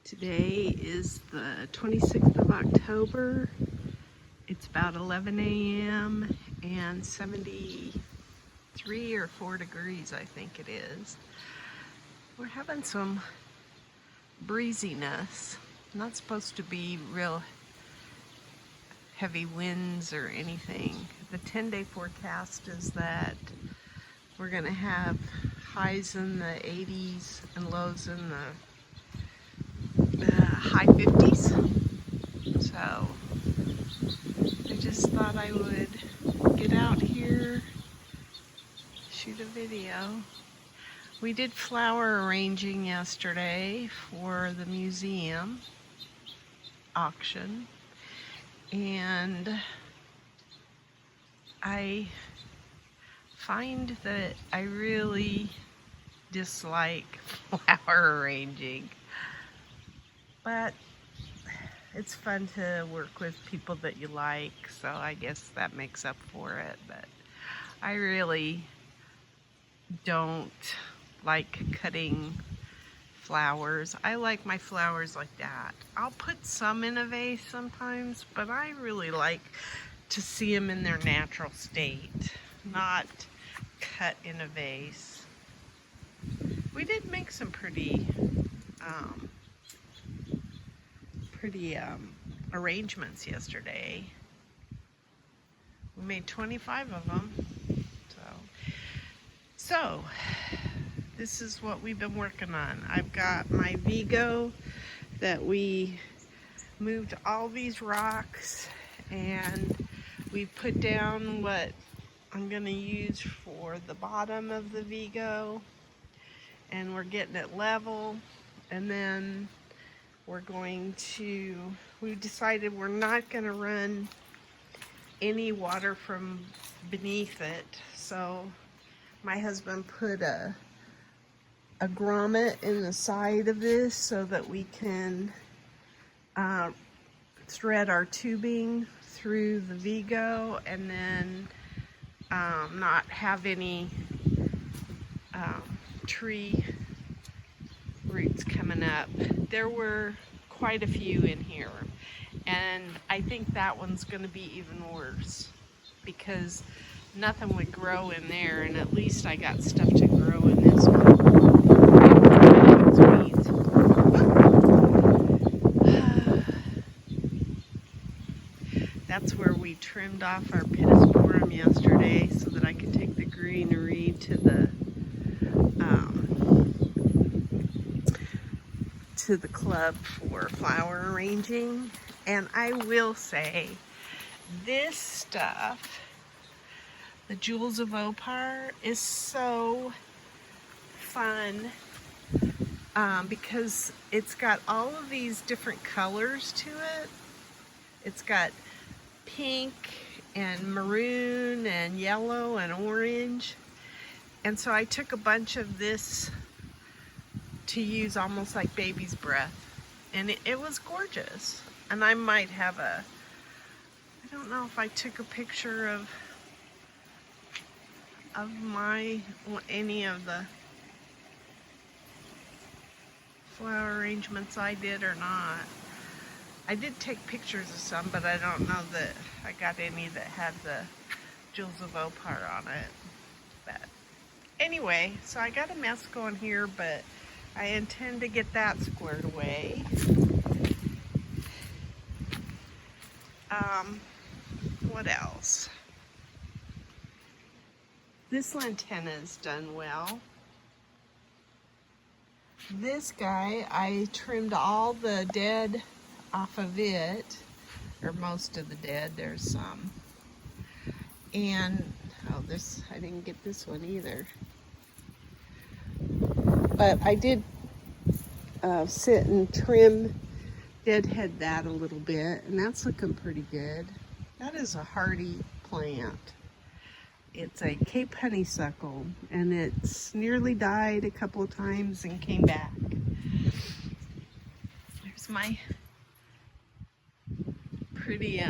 Today is the 26th of October. It's about 11 a.m. and 73 or 4 degrees, I think it is. We're having some breeziness. Not supposed to be real heavy winds or anything. The 10-day forecast is that we're going to have highs in the 80s and lows in the high 50s. So I just thought I would get out here, shoot a video. We did flower arranging yesterday for the museum auction, and I find that I really dislike flower arranging, but it's fun to work with people that you like, so I guess that makes up for it. But I really don't like cutting flowers. I like my flowers like that. I'll put some in a vase sometimes, but I really like to see them in their natural state, not cut in a vase. We did make some pretty arrangements yesterday. We made 25 of them. So this is what we've been working on. I've got my Vego that we moved all these rocks, and we put down what I'm gonna use for the bottom of the Vego, and we're getting it level, and then we decided we're not gonna run any water from beneath it. So my husband put a grommet in the side of this so that we can thread our tubing through the Vego, and then not have any tree roots coming up. There were quite a few in here, and I think that one's going to be even worse because nothing would grow in there, and at least I got stuff to grow in this one. That's where we trimmed off our pittosporum yesterday so that I could take the greenery to the club for flower arranging. And I will say, this stuff, the Jewels of Opar, is so fun because it's got all of these different colors to it. It's got pink and maroon and yellow and orange, and so I took a bunch of this to use almost like baby's breath, and it was gorgeous. And I might have I don't know if I took a picture of any of the flower arrangements I did or not. I did take pictures of some, but I don't know that I got any that had the Jewels of Opar on it. But anyway, so I got a mess going here, but I intend to get that squared away. What else? This lantana's done well. This guy, I trimmed all the dead off of it, or most of the dead. There's some, and I didn't get this one either, but I did sit and deadhead that a little bit, and that's looking pretty good. That is a hardy plant. It's a Cape honeysuckle, and it's nearly died a couple of times and came back. There's my pretty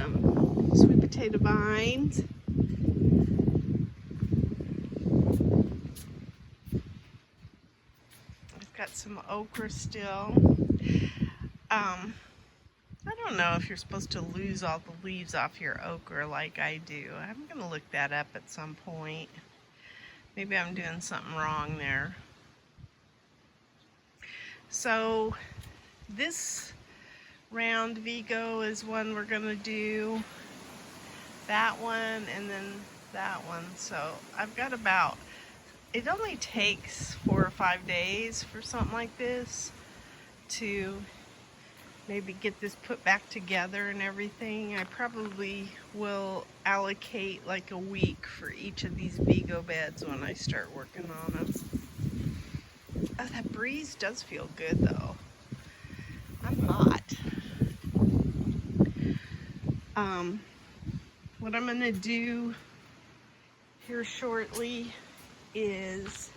sweet potato vines. I've got some okra still. I don't know if you're supposed to lose all the leaves off your okra like I do. I'm going to look that up at some point. Maybe I'm doing something wrong there. So this round Vego is one we're going to do. That one and then that one. So I've got about, it only takes 4 or 5 days for something like this to maybe get this put back together and everything. I probably will allocate like a week for each of these Vego beds when I start working on them. Oh, that breeze does feel good though. I'm hot. What I'm gonna do here shortly is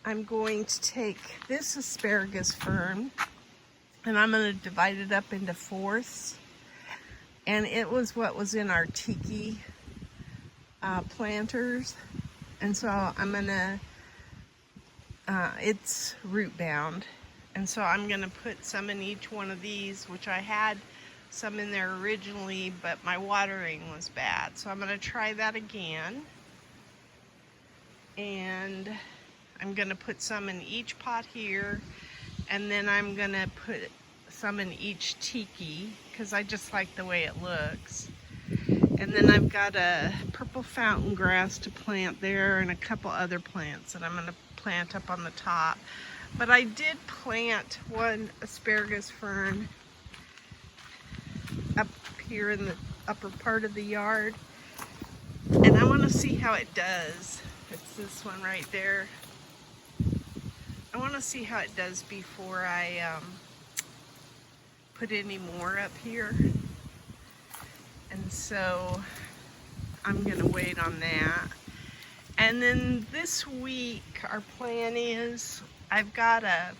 I'm going to take this asparagus fern and I'm going to divide it up into fourths. And it was what was in our tiki planters. And so I'm going to, it's root bound. And so I'm going to put some in each one of these, which I had some in there originally, but my watering was bad. So I'm going to try that again. And I'm going to put some in each pot here. And then I'm going to put some in each tiki because I just like the way it looks. And then I've got a purple fountain grass to plant there and a couple other plants that I'm going to plant up on the top. But I did plant one asparagus fern up here in the upper part of the yard. And I want to see how it does. It's this one right there. I want to see how it does before I put any more up here. And so I'm going to wait on that. And then this week our plan is I've got a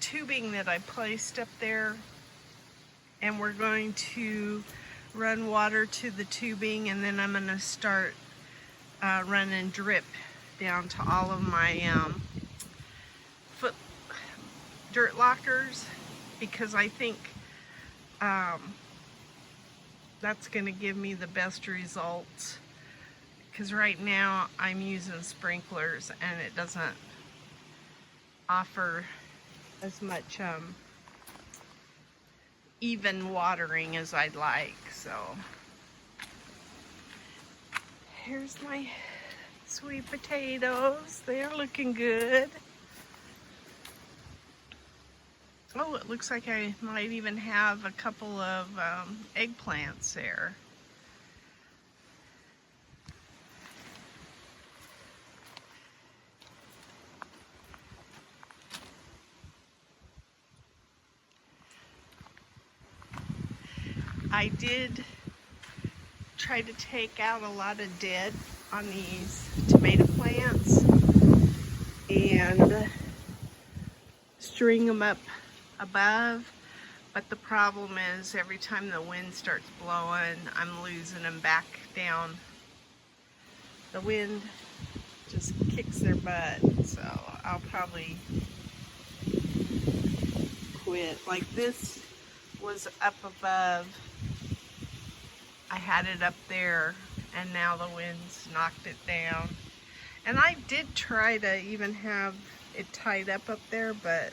tubing that I placed up there and we're going to run water to the tubing, and then I'm going to start running drip down to all of my foot dirt lockers, because I think that's going to give me the best results, because right now I'm using sprinklers and it doesn't offer as much even watering as I'd like. So here's my sweet potatoes. They're looking good. Oh, it looks like I might even have a couple of eggplants there. I did try to take out a lot of dead on these tomato plants and string them up above, but the problem is every time the wind starts blowing, I'm losing them back down. The wind just kicks their butt, so I'll probably quit. Like this was up above. I had it up there and now the wind's knocked it down. And I did try to even have it tied up there, but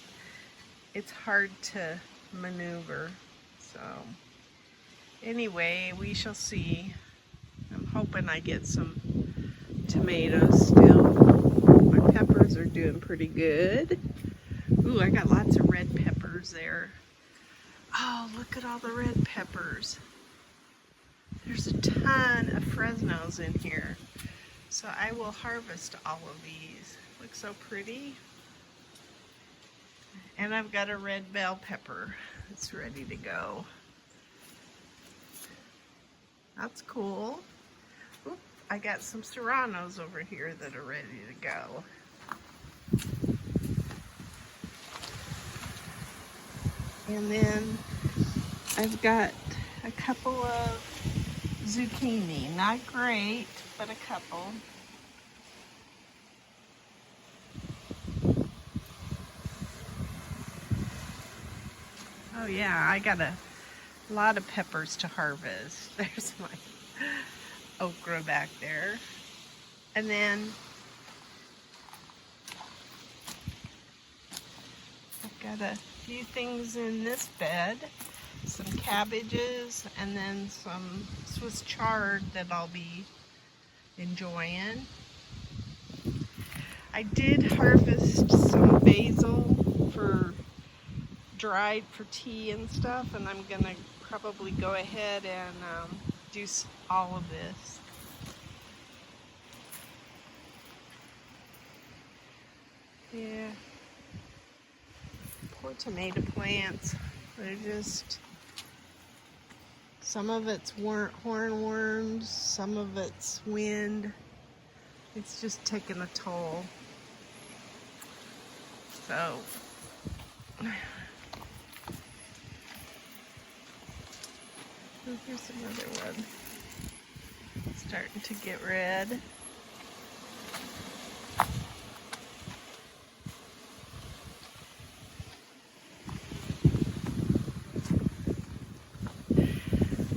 it's hard to maneuver. So anyway, we shall see. I'm hoping I get some tomatoes still. My peppers are doing pretty good. Ooh, I got lots of red peppers there. Oh, look at all the red peppers. There's a ton of Fresnos in here. So I will harvest all of these. Looks so pretty. And I've got a red bell pepper that's ready to go. That's cool. Oop, I got some serranos over here that are ready to go. And then I've got a couple of zucchini. Not great, but a couple. Oh yeah, I got a lot of peppers to harvest. There's my okra back there. And then I've got a few things in this bed. Some cabbages and then some Swiss chard that I'll be enjoying. I did harvest some basil for dried for tea and stuff, and I'm gonna probably go ahead and do all of this. Yeah, poor tomato plants. They're just, some of it's hornworms, some of it's wind. It's just taking a toll. So here's another one starting to get red.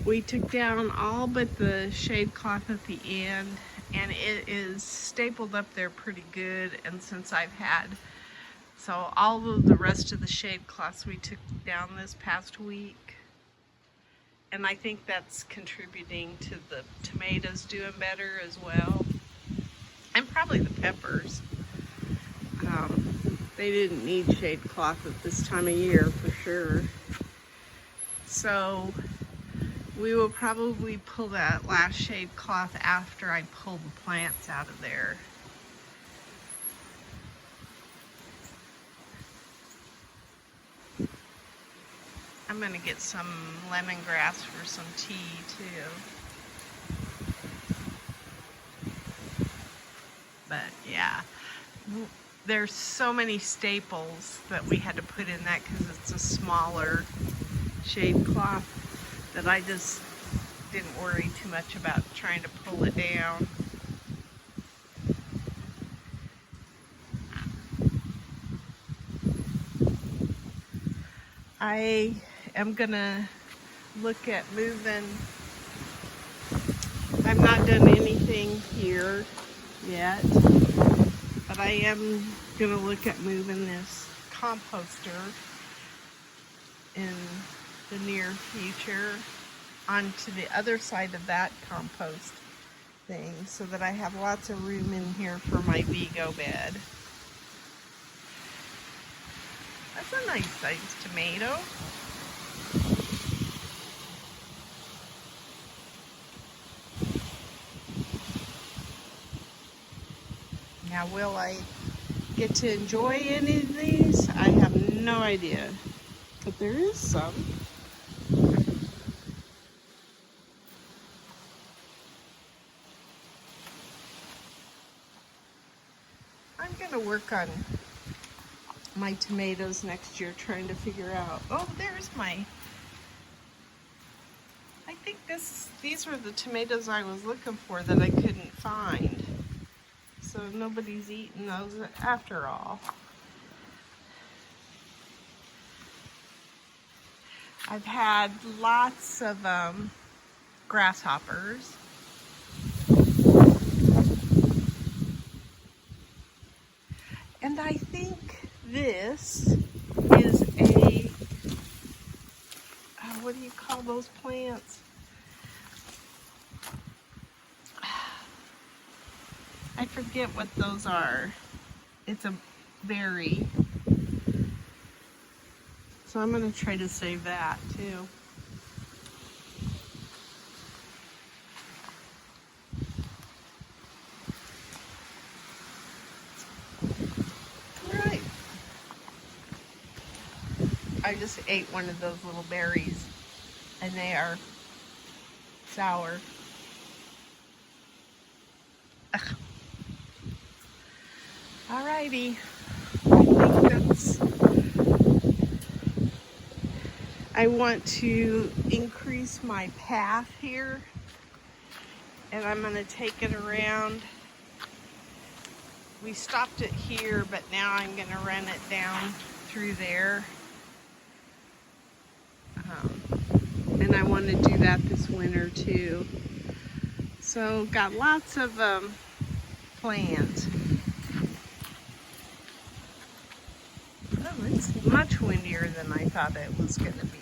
We took down all but the shade cloth at the end, and it is stapled up there pretty good. And since I've had, so all of the rest of the shade cloths we took down this past week, and I think that's contributing to the tomatoes doing better as well, and probably the peppers. They didn't need shade cloth at this time of year for sure. So we will probably pull that last shade cloth after I pull the plants out of there. I'm gonna get some lemongrass for some tea too. But yeah, there's so many staples that we had to put in that because it's a smaller shade cloth that I just didn't worry too much about trying to pull it down. I am gonna look at moving. I've not done anything here yet, but I am gonna look at moving this composter in the near future onto the other side of that compost thing so that I have lots of room in here for my Vego bed. That's a nice sized tomato. Now, will I get to enjoy any of these? I have no idea, but there is some. I'm gonna work on my tomatoes next year, trying to figure out, oh, there's my, I think these were the tomatoes I was looking for that I couldn't find. So nobody's eating those after all. I've had lots of grasshoppers. And I think this is a, what do you call those plants? I forget what those are. It's a berry. So I'm going to try to save that too. All right. I just ate one of those little berries and they are sour. Ugh. Alrighty, I think I want to increase my path here, and I'm going to take it around. We stopped it here, but now I'm going to run it down through there. And I want to do that this winter too. So got lots of plans. Oh, it's much windier than I thought it was going to be.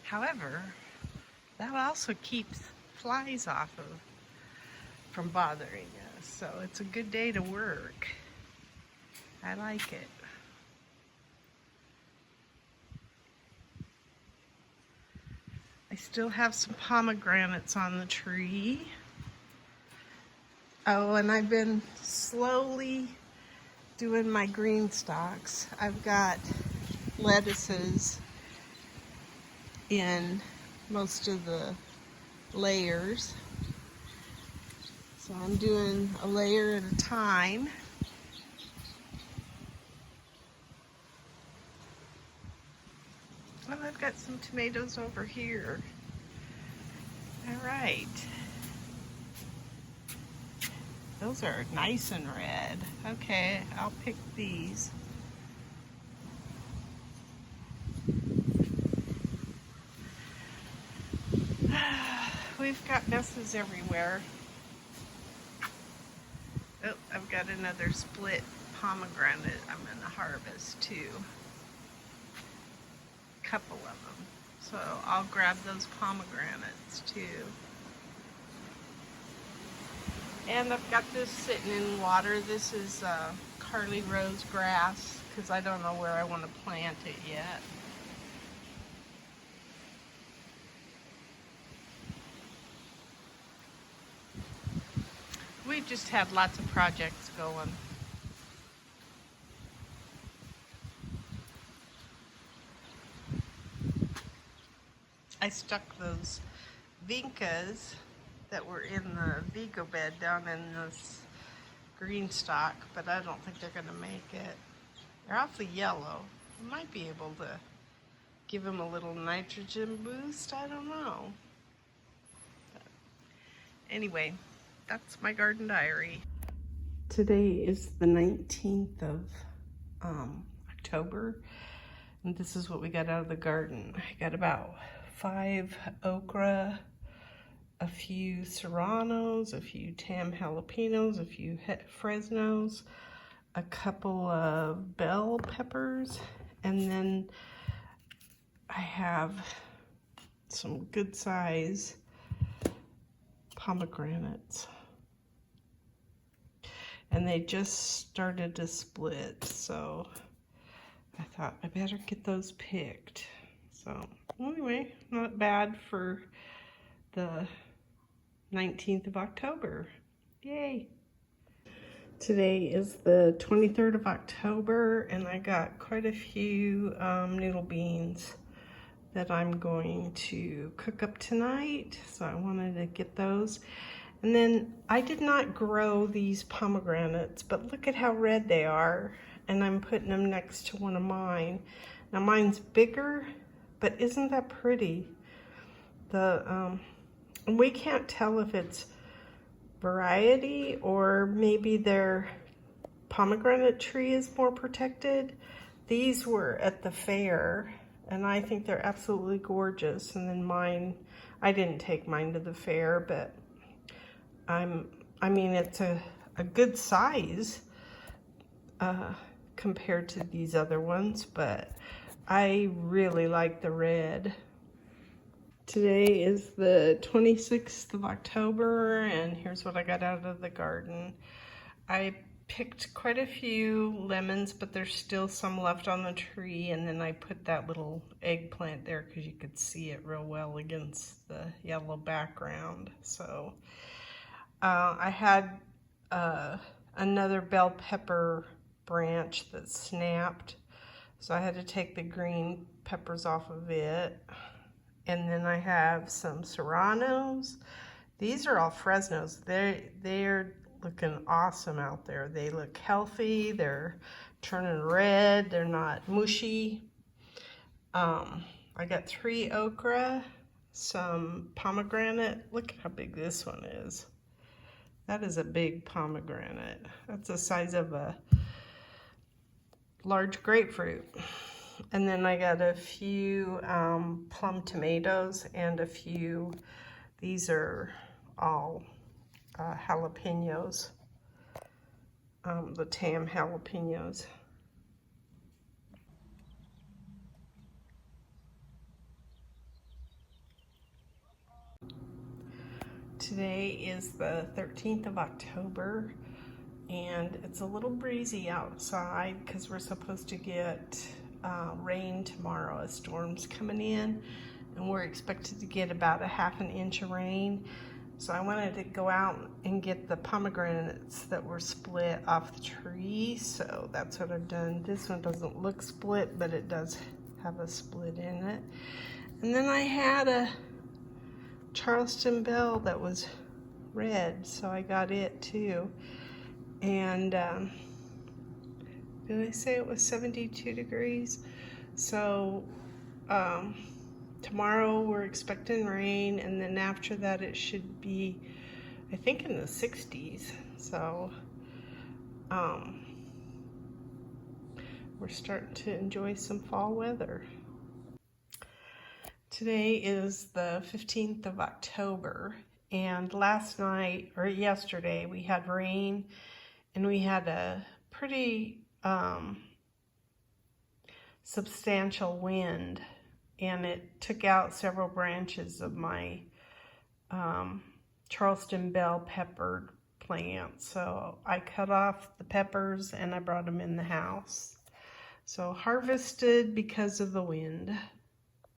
However, that also keeps flies from bothering us. So it's a good day to work. I like it. I still have some pomegranates on the tree. Oh, and I've been slowly doing my GreenStalks. I've got lettuces in most of the layers. So I'm doing a layer at a time. Well, I've got some tomatoes over here. All right. Those are nice and red. Okay, I'll pick these. We've got messes everywhere. Oh, I've got another split pomegranate I'm going to harvest too. Couple of them. So I'll grab those pomegranates too. And I've got this sitting in water. This is Carly Rose grass because I don't know where I want to plant it yet. We've just had lots of projects going. I stuck those vincas that were in the Vego bed down in this GreenStalk, but I don't think they're going to make it. They're awfully yellow. I might be able to give them a little nitrogen boost. I don't know. But anyway, that's my garden diary. Today is the 19th of October, and this is what we got out of the garden. I got about 5 okra, a few serranos, a few tam jalapenos, a few fresnos, a couple of bell peppers, and then I have some good size pomegranates. And they just started to split, so I thought I better get those picked. So anyway, not bad for the 19th of October. Yay! Today is the 23rd of October, and I got quite a few noodle beans that I'm going to cook up tonight, so I wanted to get those. And then I did not grow these pomegranates, but look at how red they are, and I'm putting them next to one of mine. Now mine's bigger, but isn't that pretty? And we can't tell if it's variety or maybe their pomegranate tree is more protected. These were at the fair, and I think they're absolutely gorgeous. And then mine, I didn't take mine to the fair, but I mean, it's a good size compared to these other ones, but I really like the red. Today is the 26th of October, and here's what I got out of the garden. I picked quite a few lemons, but there's still some left on the tree, and then I put that little eggplant there because you could see it real well against the yellow background. So I had another bell pepper branch that snapped, so I had to take the green peppers off of it. And then I have some serranos. These are all fresnos. They're looking awesome out there. They look healthy, they're turning red, they're not mushy. I got 3 okra, some pomegranate. Look how big this one is. That is a big pomegranate. That's the size of a large grapefruit. And then I got a few plum tomatoes and a few, these are all jalapenos, the Temps jalapenos. Today is the 13th of October, and it's a little breezy outside because we're supposed to get rain tomorrow. A storm's coming in, and we're expected to get about 1/2 inch of rain. So I wanted to go out and get the pomegranates that were split off the tree, so that's what I've done. This one doesn't look split, but it does have a split in it. And then I had a Charleston bell that was red, so I got it too. And did I say it was 72 degrees? So tomorrow we're expecting rain, and then after that it should be, I think, in the 60s. So we're starting to enjoy some fall weather. Today is the 15th of October, and last night, or yesterday, we had rain, and we had a pretty substantial wind, and it took out several branches of my Charleston bell pepper plant. So I cut off the peppers and I brought them in the house. So harvested because of the wind.